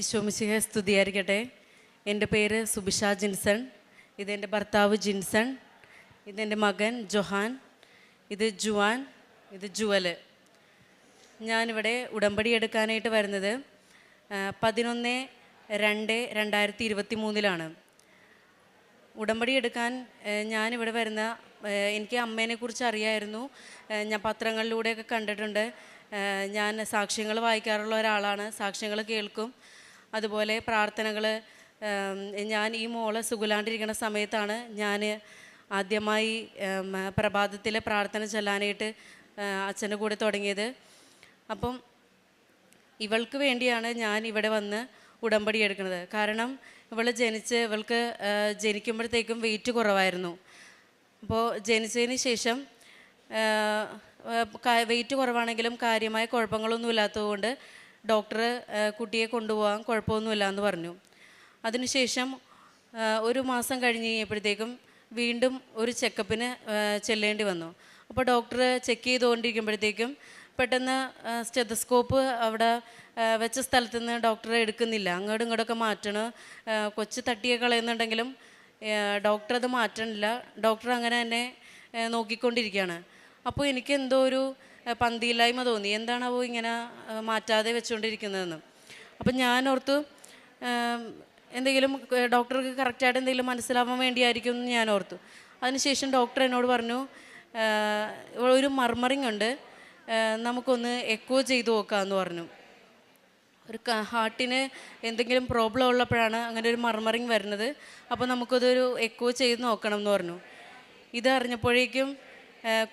ഈശോമിശിഹായെ സ്തുതിയായിരിക്കട്ടെ. എൻ്റെ പേര് സുബിഷ ജിൻസൺ. ഇതെൻ്റെ ഭർത്താവ് ജിൻസൺ. ഇതെൻ്റെ മകൻ ജൊഹാൻ. ഇത് ജുവാൻ. ഇത് ജുവൽ. ഞാനിവിടെ ഉടമ്പടി എടുക്കാനായിട്ട് വരുന്നത് 11/2/2023 ഉടമ്പടി എടുക്കാൻ ഞാനിവിടെ വരുന്ന എനിക്ക് അമ്മേനെക്കുറിച്ച് അറിയായിരുന്നു. ഞാൻ പത്രങ്ങളിലൂടെയൊക്കെ കണ്ടിട്ടുണ്ട്. ഞാൻ സാക്ഷ്യങ്ങൾ വായിക്കാറുള്ള ഒരാളാണ്. സാക്ഷ്യങ്ങൾ കേൾക്കും. അതുപോലെ പ്രാർത്ഥനകൾ. ഞാൻ ഈ മോളെ സുഖമില്ലാണ്ടിരിക്കുന്ന സമയത്താണ് ഞാൻ ആദ്യമായി പ്രഭാതത്തിലെ പ്രാർത്ഥന ചൊല്ലാനായിട്ട് അച്ഛൻ്റെ കൂടെ തുടങ്ങിയത്. അപ്പം ഇവൾക്ക് വേണ്ടിയാണ് ഞാൻ ഇവിടെ വന്ന് ഉടമ്പടി എടുക്കുന്നത്. കാരണം ഇവൾക്ക് ജനിക്കുമ്പോഴത്തേക്കും വെയിറ്റ് കുറവായിരുന്നു. അപ്പോൾ ജനിച്ചതിന് ശേഷം വെയിറ്റ് കുറവാണെങ്കിലും കാര്യമായ കുഴപ്പങ്ങളൊന്നും ഇല്ലാത്തതുകൊണ്ട് ഡോക്ടർ കുട്ടിയെ കൊണ്ടുപോകാൻ കുഴപ്പമൊന്നുമില്ല എന്ന് പറഞ്ഞു. അതിനുശേഷം ഒരു മാസം കഴിഞ്ഞ് കഴിഞ്ഞപ്പോഴത്തേക്കും വീണ്ടും ഒരു ചെക്കപ്പിന് ചെല്ലേണ്ടി വന്നു. അപ്പോൾ ഡോക്ടർ ചെക്ക് ചെയ്തുകൊണ്ടിരിക്കുമ്പോഴത്തേക്കും പെട്ടെന്ന് സ്റ്റെതസ്കോപ്പ് അവിടെ വെച്ച സ്ഥലത്ത് നിന്ന് ഡോക്ടർ എടുക്കുന്നില്ല. അങ്ങോട്ടും ഇങ്ങോട്ടൊക്കെ മാറ്റണം. കൊച്ച് തട്ടിയെ കളയുന്നുണ്ടെങ്കിലും ഡോക്ടർ അത് മാറ്റണില്ല. ഡോക്ടർ അങ്ങനെ തന്നെ നോക്കിക്കൊണ്ടിരിക്കുകയാണ്. അപ്പോൾ എനിക്ക് എന്തോ ഒരു പന്തിയില്ലായ്മ തോന്നി. എന്താണാവോ ഇങ്ങനെ മാറ്റാതെ വെച്ചുകൊണ്ടിരിക്കുന്നതെന്ന്. അപ്പം ഞാൻ ഓർത്തു എന്തെങ്കിലും ഡോക്ടർക്ക് കറക്റ്റായിട്ട് എന്തെങ്കിലും മനസ്സിലാവാൻ വേണ്ടിയായിരിക്കും എന്ന് ഞാൻ ഓർത്തു. അതിനുശേഷം ഡോക്ടർ എന്നോട് പറഞ്ഞു, ഒരു മർമറിങ് ഉണ്ട്, നമുക്കൊന്ന് എക്കോ ചെയ്ത് നോക്കാമെന്ന് പറഞ്ഞു. ഒരു ഹാർട്ടിന് എന്തെങ്കിലും പ്രോബ്ലം ഉള്ളപ്പോഴാണ് അങ്ങനെ ഒരു മർമറിങ് വരുന്നത്. അപ്പോൾ നമുക്കതൊരു എക്കോ ചെയ്ത് നോക്കണം എന്ന് പറഞ്ഞു. ഇത് അറിഞ്ഞപ്പോഴേക്കും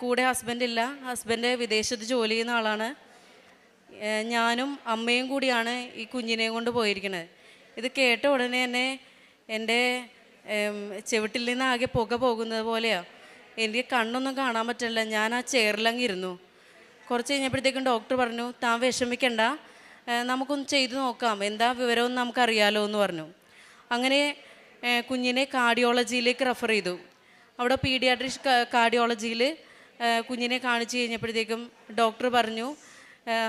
കൂടെ ഹസ്ബൻഡില്ല. ഹസ്ബൻഡ് വിദേശത്ത് ജോലി ചെയ്യുന്ന ആളാണ്. ഞാനും അമ്മയും കൂടിയാണ് ഈ കുഞ്ഞിനെയും കൊണ്ട് പോയിരിക്കുന്നത്. ഇത് കേട്ട ഉടനെ തന്നെ എൻ്റെ ചെവിട്ടിൽ നിന്ന് ആകെ പുക പോകുന്നത് പോലെയാണ്. എനിക്ക് കണ്ണൊന്നും കാണാൻ പറ്റില്ല. ഞാൻ ആ ചെയറിലങ്ങിരുന്നു. കുറച്ച് കഴിഞ്ഞപ്പോഴത്തേക്കും ഡോക്ടർ പറഞ്ഞു, താൻ വിഷമിക്കണ്ട, നമുക്കൊന്ന് ചെയ്തു നോക്കാം, എന്താ വിവരമെന്ന് നമുക്കറിയാലോ എന്ന് പറഞ്ഞു. അങ്ങനെ കുഞ്ഞിനെ കാർഡിയോളജിയിലേക്ക് റെഫർ ചെയ്തു. അവിടെ പീഡിയാട്രിക് കാർഡിയോളജിയിൽ കുഞ്ഞിനെ കാണിച്ചു കഴിഞ്ഞപ്പോഴത്തേക്കും ഡോക്ടർ പറഞ്ഞു,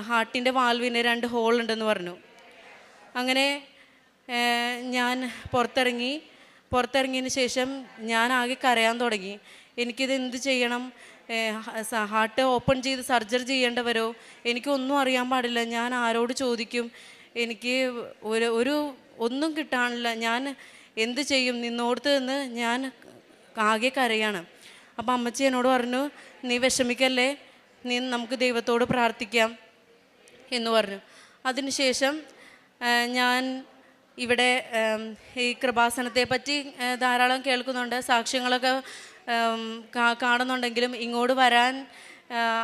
ഹാർട്ടിൻ്റെ വാൽവിന് 2 ഹോൾ ഉണ്ടെന്ന് പറഞ്ഞു. അങ്ങനെ ഞാൻ പുറത്തിറങ്ങിയതിന് ശേഷം ഞാൻ ആകെ കരയാൻ തുടങ്ങി. എനിക്കിത് എന്ത് ചെയ്യണം? ഹാർട്ട് ഓപ്പൺ ചെയ്ത് സർജറി ചെയ്യേണ്ടവരോ? എനിക്കൊന്നും അറിയാൻ പാടില്ല. ഞാൻ ആരോട് ചോദിക്കും? എനിക്ക് ഒന്നും കിട്ടാനില്ല. ഞാൻ എന്ത് ചെയ്യും? നിന്നോടത്ത് നിന്ന് ഞാൻ ആകെ കരയാണ്. അപ്പം അമ്മച്ചി എന്നോട് പറഞ്ഞു, നീ വിഷമിക്കല്ലേ, നമുക്ക് ദൈവത്തോട് പ്രാർത്ഥിക്കാം എന്ന് പറഞ്ഞു. അതിനുശേഷം ഞാൻ ഇവിടെ ഈ കൃപാസനത്തെ പറ്റി ധാരാളം കേൾക്കുന്നുണ്ട്, സാക്ഷ്യങ്ങളൊക്കെ കാണുന്നുണ്ടെങ്കിലും ഇങ്ങോട്ട് വരാൻ,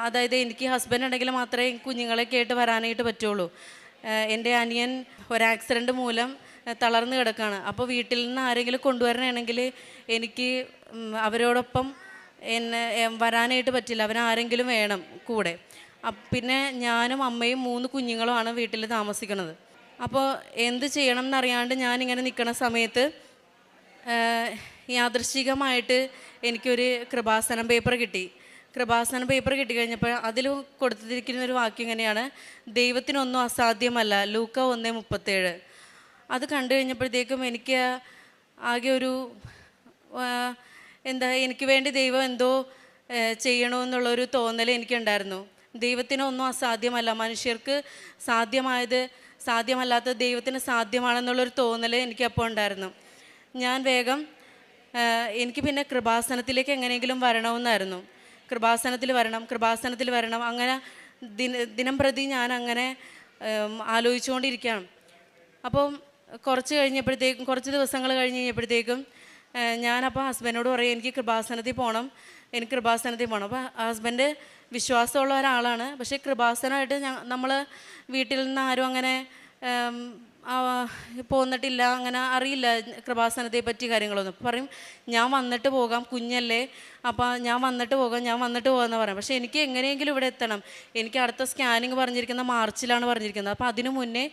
അതായത് എനിക്ക് ഹസ്ബൻഡ് ഉണ്ടെങ്കിൽ മാത്രമേ കുഞ്ഞുങ്ങളെ കേട്ട് വരാനായിട്ട് പറ്റുള്ളൂ. എൻ്റെ അനിയൻ ഒരു ആക്സിഡൻറ്റ് മൂലം തളർന്ന് കിടക്കുകയാണ്. അപ്പോൾ വീട്ടിൽ നിന്ന് ആരെങ്കിലും കൊണ്ടുവരണമെങ്കിൽ എനിക്ക് അവരോടൊപ്പം വരാനായിട്ട് പറ്റില്ല. അവരാരെങ്കിലും വേണം കൂടെ. പിന്നെ ഞാനും അമ്മയും 3 കുഞ്ഞുങ്ങളുമാണ് വീട്ടിൽ താമസിക്കുന്നത്. അപ്പോൾ എന്ത് ചെയ്യണം എന്നറിയാണ്ട് ഞാനിങ്ങനെ നിൽക്കുന്ന സമയത്ത് യാദൃശ്ചികമായിട്ട് എനിക്കൊരു കൃപാസനം പേപ്പർ കിട്ടി. കൃപാസനം പേപ്പർ കിട്ടിക്കഴിഞ്ഞപ്പോൾ അതിൽ കൊടുത്തിരിക്കുന്നൊരു വാക്യം ഇങ്ങനെയാണ്, ദൈവത്തിനൊന്നും അസാധ്യമല്ല, ലൂക്ക 1:37. അത് കണ്ടു കഴിഞ്ഞപ്പോഴത്തേക്കും എനിക്ക് ആകെ ഒരു എനിക്ക് വേണ്ടി ദൈവം എന്തോ ചെയ്യണമെന്നുള്ളൊരു തോന്നൽ എനിക്കുണ്ടായിരുന്നു. ദൈവത്തിനൊന്നും അസാധ്യമല്ല, മനുഷ്യർക്ക് സാധ്യമല്ലാത്തത് ദൈവത്തിന് സാധ്യമാണെന്നുള്ളൊരു തോന്നൽ എനിക്കപ്പോൾ ഉണ്ടായിരുന്നു. ഞാൻ വേഗം എനിക്ക് പിന്നെ കൃപാസനത്തിലേക്ക് എങ്ങനെയെങ്കിലും വരണമെന്നായിരുന്നു. കൃപാസനത്തിൽ വരണം അങ്ങനെ ദിനം പ്രതി ഞാൻ അങ്ങനെ ആലോചിച്ചുകൊണ്ടിരിക്കുകയാണ്. അപ്പം കുറച്ച് ദിവസങ്ങൾ കഴിഞ്ഞ് കഴിഞ്ഞപ്പോഴത്തേക്കും ഞാനപ്പോൾ ഹസ്ബൻഡിനോട് പറയും, എനിക്ക് കൃപാസനത്തിൽ പോകണം. അപ്പോൾ ഹസ്ബൻഡ് വിശ്വാസമുള്ള ഒരാളാണ്. പക്ഷേ കൃപാസനമായിട്ട് നമ്മൾ വീട്ടിൽ നിന്ന് ആരും അങ്ങനെ പോന്നിട്ടില്ല, അങ്ങനെ അറിയില്ല കൃപാസനത്തെ പറ്റി കാര്യങ്ങളൊന്നും. പറയും, ഞാൻ വന്നിട്ട് പോകാം, കുഞ്ഞല്ലേ, അപ്പോൾ ഞാൻ വന്നിട്ട് പോകാമെന്ന് പറയാം. പക്ഷേ എനിക്ക് എങ്ങനെയെങ്കിലും ഇവിടെ എത്തണം. എനിക്ക് അടുത്ത സ്കാനിങ് പറഞ്ഞിരിക്കുന്ന മാർച്ചിലാണ് പറഞ്ഞിരിക്കുന്നത്. അപ്പോൾ അതിനു മുന്നേ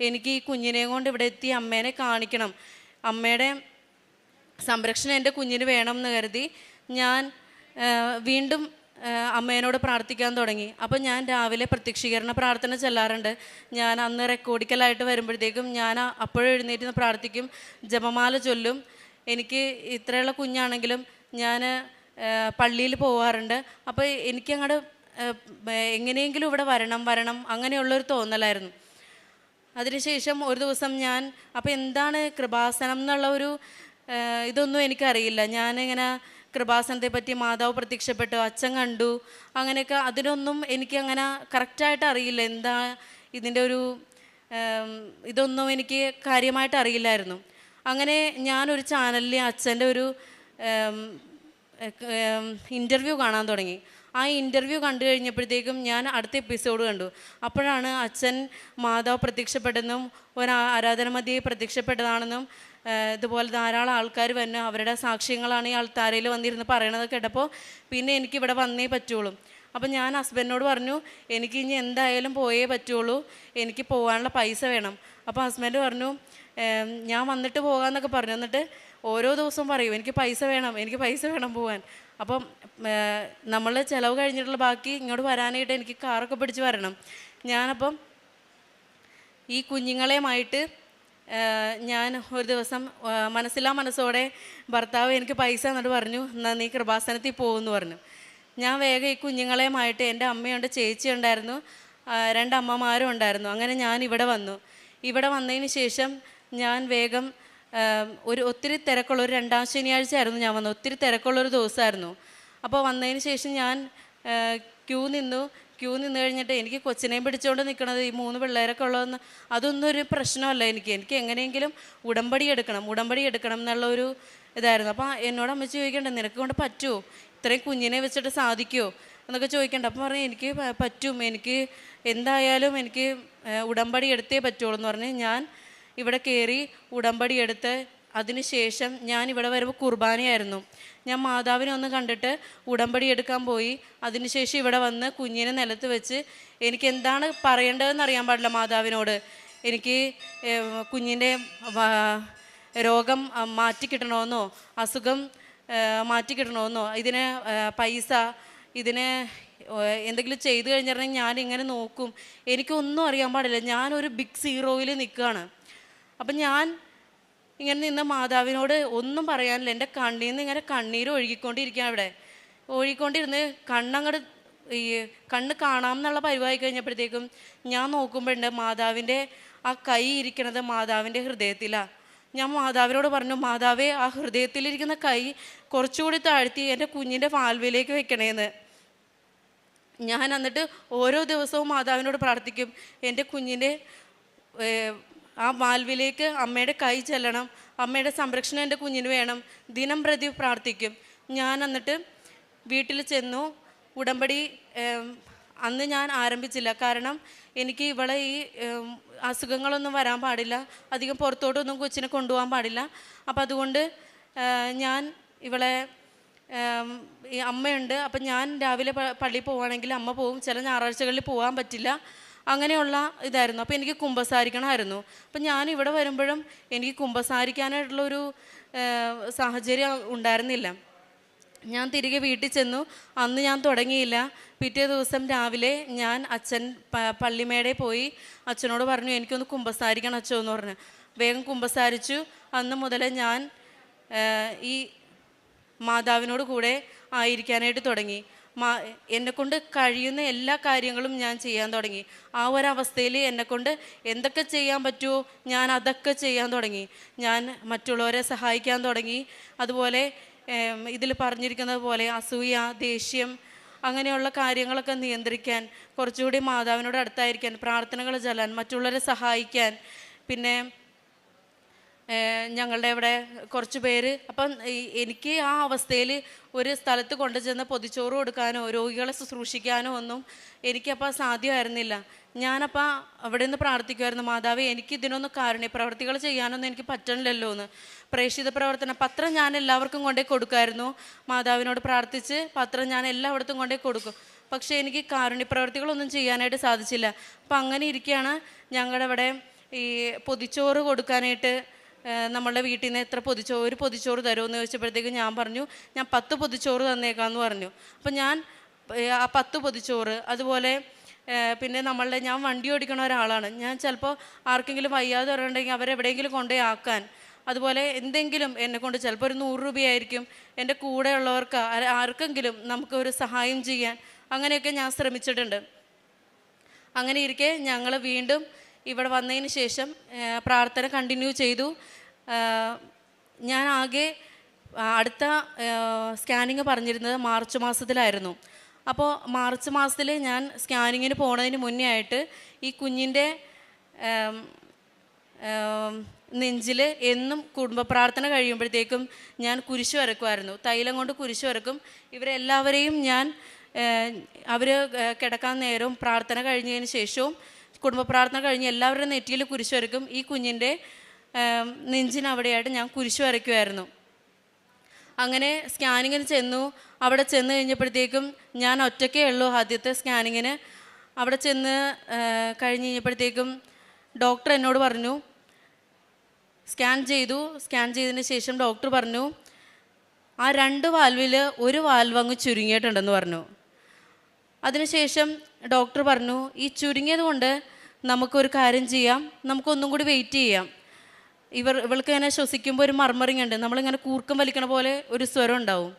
എനിക്ക് ഈ കുഞ്ഞിനെയും കൊണ്ട് ഇവിടെ എത്തി അമ്മേനെ കാണിക്കണം. അമ്മയുടെ സംരക്ഷണം എൻ്റെ കുഞ്ഞിന് വേണം എന്ന് കരുതി ഞാൻ വീണ്ടും അമ്മേനോട് പ്രാർത്ഥിക്കാൻ തുടങ്ങി. അപ്പം ഞാൻ രാവിലെ പ്രത്യക്ഷീകരണ പ്രാർത്ഥന ചെല്ലാറുണ്ട്. ഞാൻ അന്ന് റെക്കോർഡിക്കലായിട്ട് വരുമ്പോഴത്തേക്കും ഞാൻ അപ്പോഴും എഴുന്നേറ്റ് നിന്ന് പ്രാർത്ഥിക്കും, ജപമാല ചൊല്ലും. എനിക്ക് ഇത്രയുള്ള കുഞ്ഞാണെങ്കിലും ഞാൻ പള്ളിയിൽ പോവാറുണ്ട്. അപ്പോൾ എനിക്കങ്ങോട്ട് എങ്ങനെയെങ്കിലും ഇവിടെ വരണം അങ്ങനെയുള്ളൊരു തോന്നലായിരുന്നു. അതിനുശേഷം ഒരു ദിവസം ഞാൻ അപ്പോൾ എന്താണ് കൃപാസനം എന്നുള്ള ഒരു ഇതൊന്നും എനിക്കറിയില്ല. ഞാനിങ്ങനെ കൃപാസനത്തെ പറ്റി മാതാവ് പ്രത്യക്ഷപ്പെട്ടു, അച്ഛൻ കണ്ടു, അങ്ങനെയൊക്കെ അതിനൊന്നും എനിക്കങ്ങനെ കറക്റ്റായിട്ട് അറിയില്ല. എന്താ ഇതിൻ്റെ ഒരു ഇതൊന്നും എനിക്ക് കാര്യമായിട്ട് അറിയില്ലായിരുന്നു. അങ്ങനെ ഞാനൊരു ചാനലിൽ അച്ഛൻ്റെ ഒരു ഇൻ്റർവ്യൂ കാണാൻ തുടങ്ങി. ആ ഇൻ്റർവ്യൂ കണ്ടു കഴിഞ്ഞപ്പോഴത്തേക്കും ഞാൻ അടുത്ത എപ്പിസോഡ് കണ്ടു. അപ്പോഴാണ് അച്ഛൻ മാതാവ് പ്രത്യക്ഷപ്പെട്ടെന്നും ഒരു ആരാധന മധ്യേ പ്രത്യക്ഷപ്പെട്ടതാണെന്നും ഇതുപോലെ ധാരാളം ആൾക്കാർ വന്ന് അവരുടെ സാക്ഷ്യങ്ങളാണ് ഈ ആൾത്താരയിൽ വന്നിരുന്ന് പറയണത് കേട്ടപ്പോൾ പിന്നെ എനിക്കിവിടെ വന്നേ പറ്റുള്ളൂ. അപ്പം ഞാൻ ഹസ്ബൻഡിനോട് പറഞ്ഞു, എനിക്ക് ഇനി എന്തായാലും പോയേ പറ്റുള്ളൂ, എനിക്ക് പോകാനുള്ള പൈസ വേണം. അപ്പോൾ ഹസ്ബൻഡ് പറഞ്ഞു, ഞാൻ വന്നിട്ട് പോകാമെന്നൊക്കെ പറഞ്ഞു. എന്നിട്ട് ഓരോ ദിവസവും പറയും, എനിക്ക് പൈസ വേണം പോകാൻ. അപ്പം നമ്മൾ ചിലവ് കഴിഞ്ഞിട്ടുള്ള ബാക്കി ഇങ്ങോട്ട് വരാനായിട്ട് എനിക്ക് കാറൊക്കെ പിടിച്ച് വരണം. ഞാനപ്പം ഈ കുഞ്ഞുങ്ങളെയുമായിട്ട് ഞാൻ ഒരു ദിവസം മനസ്സോടെ ഭർത്താവ് എനിക്ക് പൈസ എന്നിട്ട് പറഞ്ഞു, എന്നാൽ നീ കൃപാസനത്തിൽ പോകുമെന്ന് പറഞ്ഞു. ഞാൻ വേഗം ഈ കുഞ്ഞുങ്ങളെയുമായിട്ട്, എൻ്റെ അമ്മയുണ്ട്, ചേച്ചി ഉണ്ടായിരുന്നു, 2 അമ്മമാരും ഉണ്ടായിരുന്നു. അങ്ങനെ ഞാൻ ഇവിടെ വന്നു. ഇവിടെ വന്നതിന് ശേഷം ഞാൻ വേഗം ഒത്തിരി തിരക്കുള്ള ഒരു 2ാം ശനിയാഴ്ച ആയിരുന്നു ഞാൻ വന്നത്. ഒത്തിരി തിരക്കുള്ളൊരു ദിവസമായിരുന്നു. അപ്പോൾ വന്നതിന് ശേഷം ഞാൻ ക്യൂ നിന്ന് കഴിഞ്ഞിട്ട് എനിക്ക് കൊച്ചിനെയും പിടിച്ചുകൊണ്ട് നിൽക്കണത് ഈ 3 പിള്ളേരൊക്കെ ഉള്ളതെന്ന് അതൊന്നും ഒരു പ്രശ്നമല്ല. എനിക്ക് എങ്ങനെയെങ്കിലും ഉടമ്പടി എടുക്കണം എന്നുള്ളൊരു ഇതായിരുന്നു. അപ്പോൾ എന്നോട് അമ്മച്ചി ചോദിക്കണ്ട, നിനക്ക് കൊണ്ട് പറ്റുമോ, ഇത്രയും കുഞ്ഞിനെ വെച്ചിട്ട് സാധിക്കുമോ എന്നൊക്കെ ചോദിക്കണ്ട. അപ്പം പറഞ്ഞു, എനിക്ക് പറ്റും, എനിക്ക് എന്തായാലും എനിക്ക് ഉടമ്പടി എടുത്തേ പറ്റുള്ളൂ എന്ന് പറഞ്ഞ് ഞാൻ ഇവിടെ കയറി ഉടമ്പടി എടുത്ത് അതിനുശേഷം ഞാൻ ഇവിടെ വരുമ്പോൾ കുർബാനയായിരുന്നു. ഞാൻ മാതാവിനെ ഒന്ന് കണ്ടിട്ട് ഉടമ്പടി എടുക്കാൻ പോയി. അതിനുശേഷം ഇവിടെ വന്ന് കുഞ്ഞിനെ നിലത്ത് വെച്ച് എനിക്ക് എന്താണ് പറയേണ്ടതെന്ന് അറിയാൻ പാടില്ല മാതാവിനോട്. എനിക്ക് കുഞ്ഞിൻ്റെ രോഗം മാറ്റിക്കിട്ടണമെന്നോ അസുഖം മാറ്റിക്കിട്ടണമെന്നോ ഇതിന് പൈസ ഇതിന് എന്തെങ്കിലും ചെയ്തു കഴിഞ്ഞിട്ടുണ്ടെങ്കിൽ ഞാനിങ്ങനെ നോക്കും. എനിക്കൊന്നും അറിയാൻ പാടില്ല. ഞാനൊരു ബിഗ് സീറോയിൽ നിൽക്കുകയാണ്. അപ്പം ഞാൻ ഇങ്ങനെ നിന്ന് മാതാവിനോട് ഒന്നും പറയാനില്ല. എൻ്റെ കണ്ണിൽ നിന്ന് ഇങ്ങനെ കണ്ണീര് ഒഴുകിക്കൊണ്ടിരിക്കുകയാണ്. ഒഴുകിക്കൊണ്ടിരുന്ന് കണ്ണ് കാണാമെന്നുള്ള പരിവായി കഴിഞ്ഞപ്പോഴത്തേക്കും ഞാൻ നോക്കുമ്പോഴുണ്ട് മാതാവിൻ്റെ ആ കൈ ഇരിക്കണത് മാതാവിൻ്റെ ഹൃദയത്തിലാണ്. ഞാൻ മാതാവിനോട് പറഞ്ഞു, മാതാവേ, ആ ഹൃദയത്തിലിരിക്കുന്ന കൈ കുറച്ചുകൂടി താഴ്ത്തി എൻ്റെ കുഞ്ഞിൻ്റെ വാൽവിലേക്ക് വെക്കണേന്ന്. ഞാൻ എന്നിട്ട് ഓരോ ദിവസവും മാതാവിനോട് പ്രാർത്ഥിക്കും, എൻ്റെ കുഞ്ഞിൻ്റെ ആ വാൽവിലേക്ക് അമ്മയുടെ കൈ ചെല്ലണം, അമ്മയുടെ സംരക്ഷണം എൻ്റെ കുഞ്ഞിന് വേണം, ദിനം പ്രതി പ്രാർത്ഥിക്കും. ഞാൻ എന്നിട്ട് വീട്ടിൽ ചെന്നു. ഉടമ്പടി അന്ന് ഞാൻ ആരംഭിച്ചില്ല. കാരണം എനിക്ക് ഇവളെ ഈ അസുഖങ്ങളൊന്നും വരാൻ പാടില്ല, അധികം പുറത്തോട്ടൊന്നും കൊച്ചിനെ കൊണ്ടുപോകാൻ പാടില്ല. അപ്പം അതുകൊണ്ട് ഞാൻ ഇവളെ ഈ അമ്മയുണ്ട്. അപ്പം ഞാൻ രാവിലെ പള്ളിയിൽ പോവുകയാണെങ്കിൽ അമ്മ പോവും, ചില ഞായറാഴ്ചകളിൽ പോകാൻ പറ്റില്ല, അങ്ങനെയുള്ള ഇതായിരുന്നു. അപ്പോൾ എനിക്ക് കുമ്പസാരിക്കണമായിരുന്നു. അപ്പം ഞാൻ ഇവിടെ വരുമ്പോഴും എനിക്ക് കുമ്പസാരിക്കാനായിട്ടുള്ളൊരു സാഹചര്യം ഉണ്ടായിരുന്നില്ല. ഞാൻ തിരികെ വീട്ടിൽ ചെന്നു. അന്ന് ഞാൻ തുടങ്ങിയില്ല. പിറ്റേ ദിവസം രാവിലെ ഞാൻ അച്ഛൻ പള്ളിമേടെ പോയി അച്ഛനോട് പറഞ്ഞു, എനിക്കൊന്ന് കുമ്പസാരിക്കണം അച്ഛോ എന്ന് പറഞ്ഞു. വേഗം കുമ്പസാരിച്ചു. അന്ന് മുതൽ ഞാൻ ഈ മാതാവിനോട് കൂടെ ആയിരിക്കാനായിട്ട് തുടങ്ങി. എന്നെക്കൊണ്ട് കഴിയുന്ന എല്ലാ കാര്യങ്ങളും ഞാൻ ചെയ്യാൻ തുടങ്ങി. ആ ഒരവസ്ഥയിൽ എന്നെക്കൊണ്ട് എന്തൊക്കെ ചെയ്യാൻ പറ്റുമോ ഞാൻ അതൊക്കെ ചെയ്യാൻ തുടങ്ങി. ഞാൻ മറ്റുള്ളവരെ സഹായിക്കാൻ തുടങ്ങി. അതുപോലെ ഇതിൽ പറഞ്ഞിരിക്കുന്നത് പോലെ അസൂയ, ദേഷ്യം, അങ്ങനെയുള്ള കാര്യങ്ങളൊക്കെ നിയന്ത്രിക്കാൻ, കുറച്ചുകൂടി മാതാവിനോട് അടുത്തായിരിക്കാൻ, പ്രാർത്ഥനകൾ ചൊല്ലാൻ, മറ്റുള്ളവരെ സഹായിക്കാൻ. പിന്നെ ഞങ്ങളുടെ ഇവിടെ കുറച്ച് പേര്, അപ്പം എനിക്ക് ആ അവസ്ഥയിൽ ഒരു സ്ഥലത്ത് കൊണ്ടുചെന്ന് പൊതിച്ചോറ് കൊടുക്കാനോ രോഗികളെ ശുശ്രൂഷിക്കാനോ ഒന്നും എനിക്കപ്പോൾ സാധ്യമായിരുന്നില്ല. ഞാനപ്പോൾ അവിടെ നിന്ന് പ്രാർത്ഥിക്കുമായിരുന്നു, മാതാവേ, എനിക്ക് ഇതിനൊന്നും കാരുണ്യപ്രവർത്തികൾ ചെയ്യാനൊന്നും എനിക്ക് പറ്റണില്ലല്ലോ എന്ന്. പ്രേക്ഷിത പ്രവർത്തനം പത്രം ഞാൻ എല്ലാവർക്കും കൊണ്ടേ കൊടുക്കുമായിരുന്നു. മാതാവിനോട് പ്രാർത്ഥിച്ച് പത്രം ഞാൻ എല്ലായിടത്തും കൊണ്ടേ കൊടുക്കും. പക്ഷേ എനിക്ക് കാരുണ്യപ്രവർത്തികളൊന്നും ചെയ്യാനായിട്ട് സാധിച്ചില്ല. അപ്പം അങ്ങനെ ഇരിക്കുകയാണ് ഞങ്ങളുടെ ഇവിടെ ഈ പൊതിച്ചോറ് കൊടുക്കാനായിട്ട് നമ്മളുടെ വീട്ടിൽ നിന്ന് ഒരു പൊതിച്ചോറ് തരുമെന്ന് ചോദിച്ചപ്പോഴത്തേക്കും ഞാൻ പറഞ്ഞു, ഞാൻ 10 പൊതിച്ചോറ് തന്നേക്കാമെന്ന് പറഞ്ഞു. അപ്പം ഞാൻ ആ 10 പൊതിച്ചോറ്, അതുപോലെ പിന്നെ ഞാൻ വണ്ടി ഓടിക്കണ ഒരാളാണ്. ഞാൻ ചിലപ്പോൾ ആർക്കെങ്കിലും വയ്യാതെ പറയുന്നുണ്ടെങ്കിൽ അവരെവിടെയെങ്കിലും കൊണ്ടുപോയി ആക്കാൻ, അതുപോലെ എന്തെങ്കിലും എന്നെക്കൊണ്ട് ചിലപ്പോൾ ഒരു 100 രൂപയായിരിക്കും, എൻ്റെ കൂടെയുള്ളവർക്ക് ആർക്കെങ്കിലും നമുക്ക് ഒരു സഹായം ചെയ്യാൻ, അങ്ങനെയൊക്കെ ഞാൻ ശ്രമിച്ചിട്ടുണ്ട്. അങ്ങനെ ഇരിക്കെ ഞങ്ങൾ വീണ്ടും ഇവിടെ വന്നതിന് ശേഷം പ്രാർത്ഥന കണ്ടിന്യൂ ചെയ്തു. ഞാൻ ആകെ അടുത്ത സ്കാനിങ് പറഞ്ഞിരുന്നത് മാർച്ച് മാസത്തിലായിരുന്നു. അപ്പോൾ മാർച്ച് മാസത്തിൽ ഞാൻ സ്കാനിങ്ങിന് പോണതിന് മുന്നേ ആയിട്ട് ഈ കുഞ്ഞിൻ്റെ നെഞ്ചിൽ എന്നും കുടുംബ പ്രാർത്ഥന കഴിയുമ്പോഴത്തേക്കും ഞാൻ കുരിശ് വരക്കുമായിരുന്നു. തൈലം കൊണ്ട് കുരിശ് വരക്കും. ഇവരെല്ലാവരെയും ഞാൻ അവർ കിടക്കാൻ നേരവും പ്രാർത്ഥന കഴിഞ്ഞതിന് ശേഷവും കുടുംബ പ്രാർത്ഥന കഴിഞ്ഞ് എല്ലാവരുടെയും നെറ്റിയിൽ കുരിശ് വരക്കും. ഈ കുഞ്ഞിൻ്റെ നെഞ്ചിനവിടെയായിട്ട് ഞാൻ കുരിശ് വരയ്ക്കുമായിരുന്നു. അങ്ങനെ സ്കാനിങ്ങിന് ചെന്നു. അവിടെ ചെന്ന് കഴിഞ്ഞപ്പോഴത്തേക്കും ഞാൻ ഒറ്റയ്ക്കേ ഉള്ളൂ ആദ്യത്തെ സ്കാനിങ്ങിന്. അവിടെ ചെന്ന് കഴിഞ്ഞ് കഴിഞ്ഞപ്പോഴത്തേക്കും ഡോക്ടർ എന്നോട് പറഞ്ഞു, സ്കാൻ ചെയ്തതിന് ശേഷം ഡോക്ടർ പറഞ്ഞു, ആ 2 വാൽവിൽ ഒരു വാൽവ് അങ്ങ് ചുരുങ്ങിയിട്ടുണ്ടെന്ന് പറഞ്ഞു. അതിനുശേഷം ഡോക്ടർ പറഞ്ഞു, ഈ ചുരുങ്ങിയത് കൊണ്ട് നമുക്കൊരു കാര്യം ചെയ്യാം, നമുക്കൊന്നും കൂടി വെയിറ്റ് ചെയ്യാം. ഇവൾക്ക് ഇങ്ങനെ ശ്വസിക്കുമ്പോൾ ഒരു മർമറിങ് ഉണ്ട്, നമ്മളിങ്ങനെ കൂർക്കം വലിക്കണ പോലെ ഒരു സ്വരം ഉണ്ടാവും.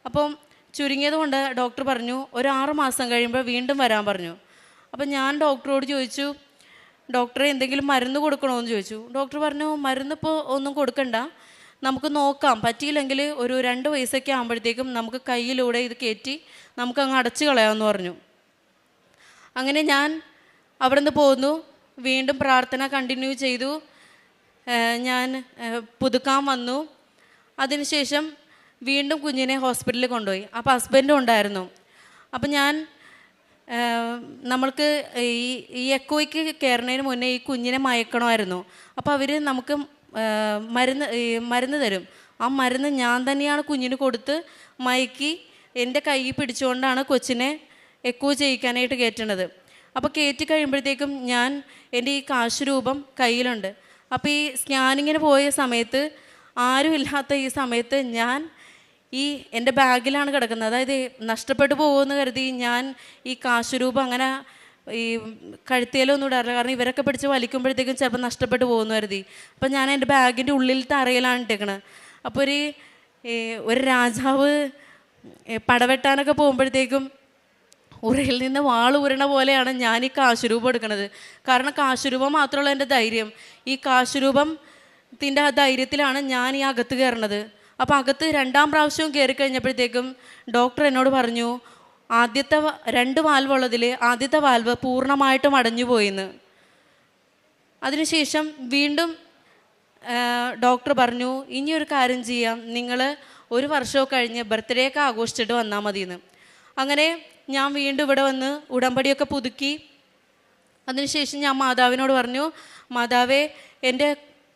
അപ്പം ചുരുങ്ങിയത് കൊണ്ട് ഡോക്ടർ പറഞ്ഞു ഒരു 6 മാസം കഴിയുമ്പോൾ വീണ്ടും വരാൻ പറഞ്ഞു. അപ്പം ഞാൻ ഡോക്ടറോട് ചോദിച്ചു, ഡോക്ടറെ എന്തെങ്കിലും മരുന്ന് കൊടുക്കണമെന്ന് ചോദിച്ചു. ഡോക്ടർ പറഞ്ഞു, മരുന്നിപ്പോൾ ഒന്നും കൊടുക്കണ്ട, നമുക്ക് നോക്കാം, പറ്റിയില്ലെങ്കിൽ ഒരു 2 വയസ്സൊക്കെ ആകുമ്പോഴത്തേക്കും നമുക്ക് കയ്യിലൂടെ ഇത് കയറ്റി നമുക്ക് അങ്ങ് അടച്ചു കളയാമെന്ന് പറഞ്ഞു. അങ്ങനെ ഞാൻ അവിടെ നിന്ന് പോന്നു. വീണ്ടും പ്രാർത്ഥന കണ്ടിന്യൂ ചെയ്തു. ഞാൻ പുതുക്കാൻ വന്നു. അതിനുശേഷം വീണ്ടും കുഞ്ഞിനെ ഹോസ്പിറ്റലിൽ കൊണ്ടുപോയി. അപ്പോൾ ഹസ്ബൻഡും ഉണ്ടായിരുന്നു. അപ്പം ഞാൻ നമ്മൾക്ക് ഈ എക്കോയ്ക്ക് കയറുന്നതിന് മുന്നേ ഈ കുഞ്ഞിനെ മയക്കണമായിരുന്നു. അപ്പോൾ അവർ നമുക്ക് മരുന്ന് തരും. ആ മരുന്ന് ഞാൻ തന്നെയാണ് കുഞ്ഞിന് കൊടുത്ത് മയക്കി എൻ്റെ കൈ പിടിച്ചുകൊണ്ടാണ് കൊച്ചിനെ എക്കോ ചെയ്യിക്കാനായിട്ട് കയറ്റണത്. അപ്പോൾ കയറ്റി കഴിയുമ്പോഴത്തേക്കും എൻ്റെ ഈ കാശ് രൂപം കയ്യിലുണ്ട്. അപ്പോൾ ഈ സ്കാനിങ്ങിന് പോയ സമയത്ത് ആരുമില്ലാത്ത ഈ സമയത്ത് എൻ്റെ ബാഗിലാണ് കിടക്കുന്നത്. അതായത് നഷ്ടപ്പെട്ടു പോകുമെന്ന് കരുതി ഞാൻ ഈ കാശ് രൂപം അങ്ങനെ ഈ കഴുത്തിലൊന്നും ഇടാറില്ല, കാരണം ഇവരൊക്കെ പിടിച്ച് വലിക്കുമ്പോഴത്തേക്കും ചിലപ്പോൾ നഷ്ടപ്പെട്ടു പോകുമെന്ന് കരുതി. അപ്പം ഞാൻ എൻ്റെ ബാഗിൻ്റെ ഉള്ളിലത്തെ അറയിലാണ് ഇട്ടേക്കണത്. അപ്പോൾ ഒരു രാജാവ് പടവെട്ടാനൊക്കെ പോകുമ്പോഴത്തേക്കും ഉറയിൽ നിന്ന് വാളൂരണ പോലെയാണ് ഞാൻ ഈ കാശുരൂപം എടുക്കുന്നത്. കാരണം കാശുരൂപം മാത്രമുള്ള എൻ്റെ ധൈര്യം. ഈ കാശുരൂപത്തിൻ്റെ ആ ധൈര്യത്തിലാണ് ഞാൻ ഈ അകത്ത് കയറണത്. അപ്പോൾ അകത്ത് 2ാം പ്രാവശ്യവും കയറി കഴിഞ്ഞപ്പോഴത്തേക്കും ഡോക്ടർ എന്നോട് പറഞ്ഞു, ആദ്യത്തെ 2 വാൽവ് ഉള്ളതിൽ ആദ്യത്തെ വാൽവ് പൂർണ്ണമായിട്ടും അടഞ്ഞു പോയിന്ന്. അതിനുശേഷം വീണ്ടും ഡോക്ടർ പറഞ്ഞു, ഇനിയൊരു കാര്യം ചെയ്യാം, നിങ്ങൾ 1 വർഷമൊക്കെ കഴിഞ്ഞ് ബർത്ത്ഡേ ഒക്കെ ആഘോഷിച്ചിട്ട് വന്നാൽ മതിയെന്ന്. അങ്ങനെ ഞാൻ വീണ്ടും ഇവിടെ വന്ന് ഉടമ്പടിയൊക്കെ പുതുക്കി. അതിനുശേഷം ഞാൻ മാതാവിനോട് പറഞ്ഞു, മാതാവേ, എൻ്റെ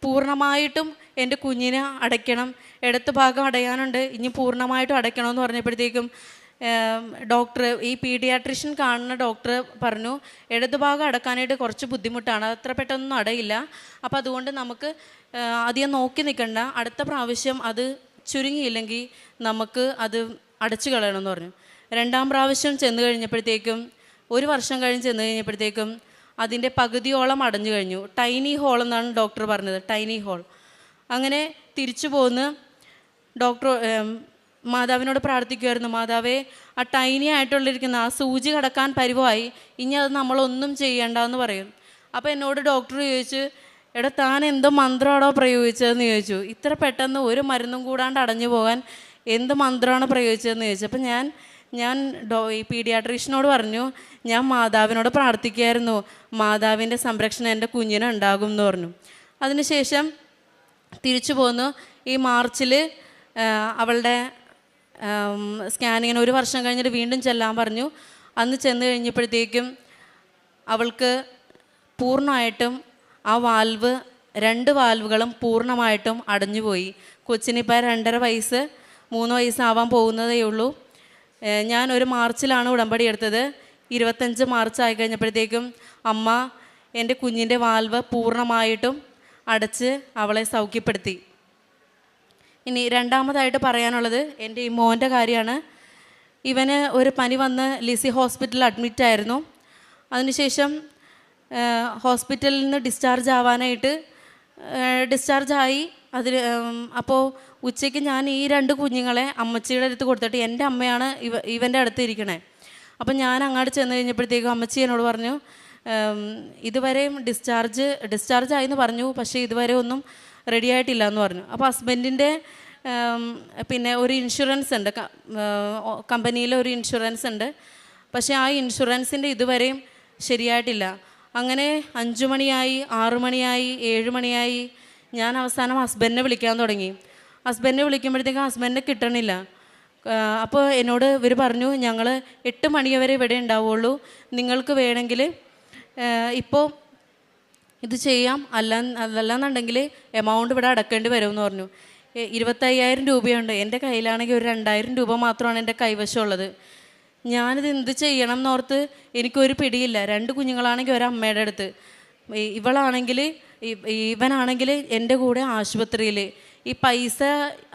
പൂർണ്ണമായിട്ടും എൻ്റെ കുഞ്ഞിനെ അടയ്ക്കണം, ഇടത്ത് ഭാഗം അടയാനുണ്ട്, ഇനി പൂർണ്ണമായിട്ടും അടയ്ക്കണമെന്ന് പറഞ്ഞപ്പോഴത്തേക്കും ഡോക്ടർ, ഈ പീഡിയാട്രിഷ്യൻ കാണുന്ന ഡോക്ടർ പറഞ്ഞു, ഇടത് ഭാഗം അടക്കാനായിട്ട് കുറച്ച് ബുദ്ധിമുട്ടാണ്, അത്ര പെട്ടെന്നൊന്നും അടയില്ല, അപ്പോൾ അതുകൊണ്ട് നമുക്ക് അധികം നോക്കി നിൽക്കണ്ട, അടുത്ത പ്രാവശ്യം അത് ചുരുങ്ങിയില്ലെങ്കിൽ നമുക്ക് അത് അടച്ചു കളയണമെന്ന് പറഞ്ഞു. 2ാം പ്രാവശ്യം ചെന്ന് കഴിഞ്ഞപ്പോഴത്തേക്കും 1 വർഷം കഴിഞ്ഞ് ചെന്ന് കഴിഞ്ഞപ്പോഴത്തേക്കും അതിൻ്റെ പകുതിയോളം അടഞ്ഞു കഴിഞ്ഞു. ടൈനി ഹോൾ എന്നാണ് ഡോക്ടർ പറഞ്ഞത്, ടൈനി ഹോൾ. അങ്ങനെ തിരിച്ചു പോന്ന് മാതാവിനോട് പ്രാർത്ഥിക്കുമായിരുന്നു, മാതാവേ, ആ ടൈനി ആയിട്ടുള്ളിരിക്കുന്ന ആ സൂചി കടക്കാൻ പരുവമായി, ഇനി അത് നമ്മളൊന്നും ചെയ്യണ്ടെന്ന് പറയും. അപ്പോൾ എന്നോട് ഡോക്ടർ ചോദിച്ചു, എടാ താൻ എന്തോ മന്ത്രമാണോ പ്രയോഗിച്ചതെന്ന് ചോദിച്ചു. ഇത്ര പെട്ടെന്ന് ഒരു മരുന്നും കൂടാണ്ട് അടഞ്ഞു പോകാൻ എന്ത് മന്ത്രമാണ് പ്രയോഗിച്ചതെന്ന് ചോദിച്ചു. അപ്പം ഞാൻ ഈ പീഡിയാട്രീഷ്യനോട് പറഞ്ഞു, ഞാൻ മാതാവിനോട് പ്രാർത്ഥിക്കുമായിരുന്നു, മാതാവിൻ്റെ സംരക്ഷണം എൻ്റെ കുഞ്ഞിന് ഉണ്ടാകും എന്ന് പറഞ്ഞു. അതിനുശേഷം തിരിച്ചു പോന്നു. ഈ മാർച്ചിൽ അവളുടെ സ്കാനിങ്ങിന് 1 വർഷം കഴിഞ്ഞിട്ട് വീണ്ടും ചെല്ലാൻ പറഞ്ഞു. അന്ന് ചെന്ന് കഴിഞ്ഞപ്പോഴത്തേക്കും അവൾക്ക് പൂർണ്ണമായിട്ടും ആ 2 വാൽവുകളും പൂർണ്ണമായിട്ടും അടഞ്ഞുപോയി. കൊച്ചിനിപ്പോൾ 2.5 വയസ്സ് 3 വയസ്സാവാൻ പോകുന്നതേ ഉള്ളൂ. ഞാൻ ഒരു മാർച്ചിലാണ് ഉടമ്പടി എടുത്തത്. 25 മാർച്ച് ആയി കഴിഞ്ഞപ്പോഴത്തേക്കും അമ്മ എൻ്റെ കുഞ്ഞിൻ്റെ വാൽവ് പൂർണ്ണമായിട്ടും അടച്ച് അവളെ സൗഖ്യപ്പെടുത്തി. ഇനി 2ാമതായിട്ട് പറയാനുള്ളത് എൻ്റെ ഈ മോൻ്റെ കാര്യമാണ്. ഇവന് ഒരു പനി വന്ന് ലിസി ഹോസ്പിറ്റലിൽ അഡ്മിറ്റായിരുന്നു. അതിനുശേഷം ഹോസ്പിറ്റലിൽ നിന്ന് ഡിസ്ചാർജായി. അപ്പോൾ ഉച്ചയ്ക്ക് ഞാൻ ഈ 2 കുഞ്ഞുങ്ങളെ അമ്മച്ചിയുടെ അടുത്ത് കൊടുത്തിട്ട്, എൻ്റെ അമ്മയാണ് ഇവൻ്റെ അടുത്ത് ഇരിക്കണേ. അപ്പം ഞാൻ അങ്ങോട്ട് ചെന്ന് കഴിഞ്ഞപ്പോഴത്തേക്കും അമ്മച്ചി എന്നോട് പറഞ്ഞു, ഇതുവരെയും ഡിസ്ചാർജ് ആയെന്ന് പറഞ്ഞു, പക്ഷേ ഇതുവരെ ഒന്നും റെഡി ആയിട്ടില്ല എന്ന് പറഞ്ഞു. അപ്പോൾ ഹസ്ബൻഡിൻ്റെ പിന്നെ ഒരു ഇൻഷുറൻസ് ഉണ്ട്, കമ്പനിയിലെ ഒരു ഇൻഷുറൻസ് ഉണ്ട്. പക്ഷേ ആ ഇൻഷുറൻസിൻ്റെ ഇതുവരെയും ശരിയായിട്ടില്ല. അങ്ങനെ 5 മണിയായി, 6 മണിയായി, 7 മണിയായി. ഞാൻ അവസാനം ഹസ്ബൻഡിനെ വിളിക്കാൻ തുടങ്ങി. ഹസ്ബൻഡിനെ വിളിക്കുമ്പോഴത്തേക്കും ഹസ്ബൻഡിനെ കിട്ടണില്ല. അപ്പോൾ എന്നോട് ഇവർ പറഞ്ഞു, ഞങ്ങൾ 8 മണി വരെ ഇവിടെ ഉണ്ടാവുള്ളൂ, നിങ്ങൾക്ക് വേണമെങ്കിൽ ഇപ്പോൾ ഇത് ചെയ്യാം, അല്ലെന്നുണ്ടെങ്കിൽ എമൗണ്ട് ഇവിടെ അടക്കേണ്ടി വരുമെന്ന് പറഞ്ഞു. 25,000 രൂപയുണ്ട്. എൻ്റെ കയ്യിലാണെങ്കിൽ ഒരു 2,000 രൂപ മാത്രമാണ് എൻ്റെ കൈവശമുള്ളത്. ഞാനിത് എന്ത് ചെയ്യണം എന്നോർത്ത് എനിക്കൊരു പിടിയില്ല. 2 കുഞ്ഞുങ്ങളാണെങ്കിൽ ഒരമ്മയുടെ അടുത്ത്, ഇവനാണെങ്കിൽ എൻ്റെ കൂടെ ആശുപത്രിയിൽ. ഈ പൈസ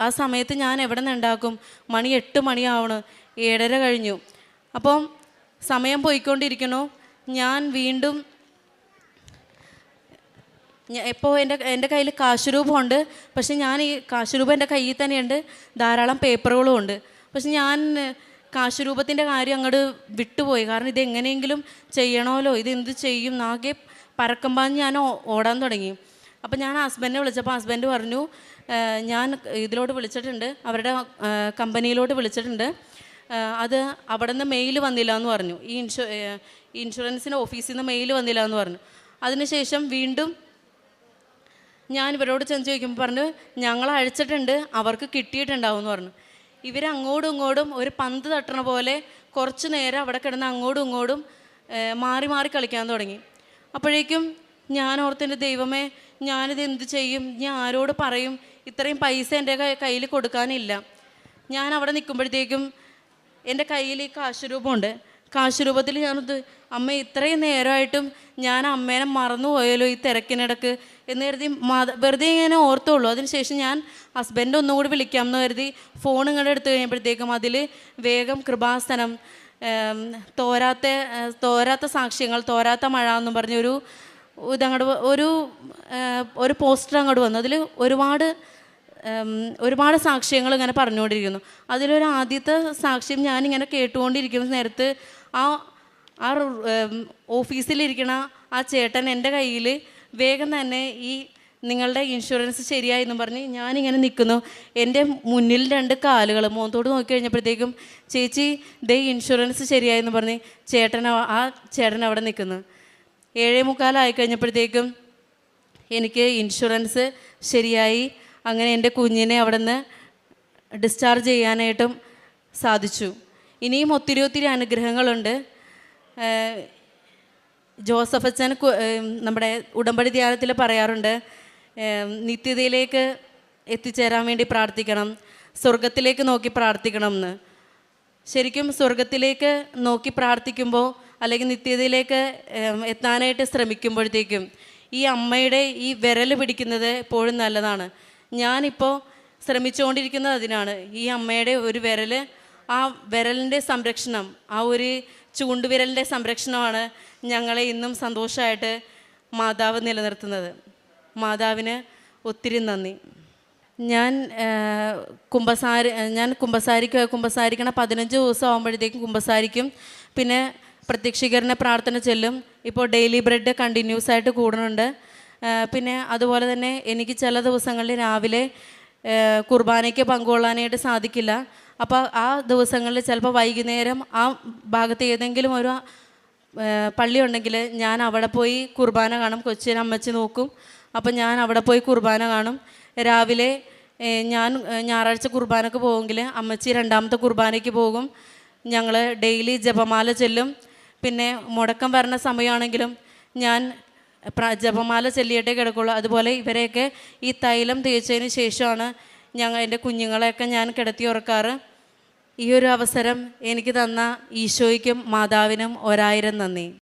ആ സമയത്ത് ഞാൻ എവിടെ നിന്ന് ഉണ്ടാക്കും? 8 മണിയാവണം, 7:30 കഴിഞ്ഞു. അപ്പം സമയം പോയിക്കൊണ്ടിരിക്കണു. ഞാൻ വീണ്ടും ഇപ്പോൾ എൻ്റെ കയ്യിൽ കാശ് രൂപമുണ്ട്. പക്ഷെ ഞാൻ ഈ കാശ് രൂപ എൻ്റെ കയ്യിൽ തന്നെയുണ്ട്, ധാരാളം പേപ്പറുകളും ഉണ്ട്. പക്ഷെ ഞാൻ കാശ് രൂപത്തിൻ്റെ കാര്യം അങ്ങോട്ട് വിട്ടുപോയി. കാരണം ഇതെങ്ങനെയെങ്കിലും ചെയ്യണമല്ലോ, ഇതെന്ത് ചെയ്യും എന്നാകെ പരക്കം പാഞ്ഞ് ഞാൻ ഓടാൻ തുടങ്ങി. അപ്പം ഞാൻ ഹസ്ബൻഡിനെ വിളിച്ചപ്പോൾ ഹസ്ബൻഡ് പറഞ്ഞു, ഞാൻ ഇതിലോട്ട് വിളിച്ചിട്ടുണ്ട്, അവരുടെ കമ്പനിയിലോട്ട് വിളിച്ചിട്ടുണ്ട്, അത് അവിടെ നിന്ന് മെയിൽ വന്നില്ല എന്ന് പറഞ്ഞു. ഈ ഇൻഷുറൻസിൻ്റെ ഓഫീസിൽ നിന്ന് മെയിൽ വന്നില്ല എന്ന് പറഞ്ഞു. അതിനുശേഷം വീണ്ടും ഞാൻ ഇവരോട് ചെന്ന് ചോദിക്കുമ്പോൾ പറഞ്ഞു, ഞങ്ങൾ അയച്ചിട്ടുണ്ട്, അവർക്ക് കിട്ടിയിട്ടുണ്ടാവും എന്ന് പറഞ്ഞു. ഇവരങ്ങോട്ടും ഇങ്ങോട്ടും ഒരു പന്ത് തട്ടണ പോലെ കുറച്ച് നേരം അവിടെ കിടന്ന് അങ്ങോട്ടും ഇങ്ങോട്ടും മാറി മാറി കളിക്കാൻ തുടങ്ങി. അപ്പോഴേക്കും ഞാൻ ഓർത്തെൻ്റെ ദൈവമേ, ഞാനിത് എന്ത് ചെയ്യും, ഞാൻ ആരോട് പറയും? ഇത്രയും പൈസ എൻ്റെ കയ്യിൽ കൊടുക്കാനില്ല. ഞാൻ അവിടെ നിൽക്കുമ്പോഴത്തേക്കും എൻ്റെ കയ്യിൽ ഈ കാശ് രൂപമുണ്ട്. കാശ് രൂപത്തിൽ ഞാനത്, അമ്മ ഇത്രയും നേരമായിട്ടും ഞാൻ അമ്മേനെ മറന്നുപോയല്ലോ ഈ തിരക്കിനിടക്ക് എന്ന് കരുതി വെറുതെ ഇങ്ങനെ ഓർത്തുള്ളൂ. അതിനുശേഷം ഞാൻ ഹസ്ബൻഡ് ഒന്നുകൂടി വിളിക്കാമെന്ന് കരുതി ഫോൺ ഇങ്ങോട്ട് എടുത്തു കഴിഞ്ഞപ്പോഴത്തേക്കും അതിൽ വേഗം കൃപാസനം, തോരാത്ത സാക്ഷ്യങ്ങൾ, തോരാത്ത മഴ എന്നും പറഞ്ഞൊരു ഒരു പോസ്റ്റർ അങ്ങോട്ട് വന്നു. അതിൽ ഒരുപാട് സാക്ഷ്യങ്ങൾ ഇങ്ങനെ പറഞ്ഞുകൊണ്ടിരിക്കുന്നു. അതിലൊരു ആദ്യത്തെ സാക്ഷ്യം ഞാനിങ്ങനെ കേട്ടുകൊണ്ടിരിക്കുന്ന നേരത്ത് ആ ഓഫീസിലിരിക്കണ ആ ചേട്ടൻ എൻ്റെ കയ്യിൽ വേഗം തന്നെ ഈ നിങ്ങളുടെ ഇൻഷുറൻസ് ശരിയായി എന്നും പറഞ്ഞ് ഞാനിങ്ങനെ നിൽക്കുന്നു. എൻ്റെ മുന്നിൽ 2 കാലുകൾ മുഖത്തോട് നോക്കി കഴിഞ്ഞപ്പോഴത്തേക്കും, ചേച്ചി ദേ ഇൻഷുറൻസ് ശരിയായെന്ന് പറഞ്ഞ് ആ ചേട്ടൻ അവിടെ നിൽക്കുന്നു. 7:45 കഴിഞ്ഞപ്പോഴത്തേക്കും എനിക്ക് ഇൻഷുറൻസ് ശരിയായി. അങ്ങനെ എൻ്റെ കുഞ്ഞിനെ അവിടെ നിന്ന് ഡിസ്ചാർജ് ചെയ്യാനായിട്ടും സാധിച്ചു. ഇനിയും ഒത്തിരി അനുഗ്രഹങ്ങളുണ്ട്. ജോസഫ് അച്ഛൻ നമ്മുടെ ഉടമ്പടി ധ്യാനത്തിൽ പറയാറുണ്ട്, നിത്യതയിലേക്ക് എത്തിച്ചേരാൻ വേണ്ടി പ്രാർത്ഥിക്കണം, സ്വർഗത്തിലേക്ക് നോക്കി പ്രാർത്ഥിക്കണം എന്ന്. ശരിക്കും സ്വർഗത്തിലേക്ക് നോക്കി പ്രാർത്ഥിക്കുമ്പോൾ അല്ലെങ്കിൽ നിത്യതയിലേക്ക് എത്താനായിട്ട് ശ്രമിക്കുമ്പോഴത്തേക്കും ഈ അമ്മയുടെ ഈ വിരൽ പിടിക്കുന്നത് എപ്പോഴും നല്ലതാണ്. ഞാനിപ്പോൾ ശ്രമിച്ചുകൊണ്ടിരിക്കുന്നത് അതിനാണ്. ഈ അമ്മയുടെ ഒരു വിരൽ, ആ വിരലിൻ്റെ സംരക്ഷണം, ആ ഒരു ചൂണ്ടുവിരലിൻ്റെ സംരക്ഷണമാണ് ഞങ്ങളെ ഇന്നും സന്തോഷമായിട്ട് മാതാവ് നിലനിർത്തുന്നത്. മാതാവിന് ഒത്തിരി നന്ദി. ഞാൻ കുമ്പസാരിക്കണ 15 ദിവസം ആകുമ്പോഴത്തേക്കും കുമ്പസാരിക്കും. പിന്നെ പ്രത്യക്ഷീകരണ പ്രാർത്ഥന ചെല്ലും. ഇപ്പോൾ ഡെയിലി ബ്രെഡ് കണ്ടിന്യൂസ് ആയിട്ട് കൂടുന്നുണ്ട്. പിന്നെ അതുപോലെ തന്നെ എനിക്ക് ചില ദിവസങ്ങളിൽ രാവിലെ കുർബാനയ്ക്ക് പങ്കുകൊള്ളാനായിട്ട് സാധിക്കില്ല. അപ്പോൾ ആ ദിവസങ്ങളിൽ ചിലപ്പോൾ വൈകുന്നേരം ആ ഭാഗത്ത് ഏതെങ്കിലും ഒരു പള്ളി ഉണ്ടെങ്കിൽ ഞാൻ അവിടെ പോയി കുർബാന കാണും. കൊച്ചിനെ അമ്മച്ചി നോക്കും. അപ്പം ഞാൻ അവിടെ പോയി കുർബാന കാണും. രാവിലെ ഞാൻ ഞായറാഴ്ച കുർബാനയ്ക്ക് പോകുമെങ്കിൽ അമ്മച്ചി 2ാമത്തെ കുർബാനയ്ക്ക് പോകും. ഞങ്ങൾ ഡെയിലി ജപമാല ചെല്ലും. പിന്നെ മുടക്കം വരണ സമയമാണെങ്കിലും ഞാൻ ജപമാല ചൊല്ലിയിട്ടേ കിടക്കുള്ളൂ. അതുപോലെ ഇവരെയൊക്കെ ഈ തൈലം തേച്ചതിന് ശേഷമാണ് എൻ്റെ കുഞ്ഞുങ്ങളെയൊക്കെ ഞാൻ കിടത്തി ഉറക്കാറ്. ഈ ഒരു അവസരം എനിക്ക് തന്ന ഈശോയ്ക്കും മാതാവിനും 1000 നന്ദി.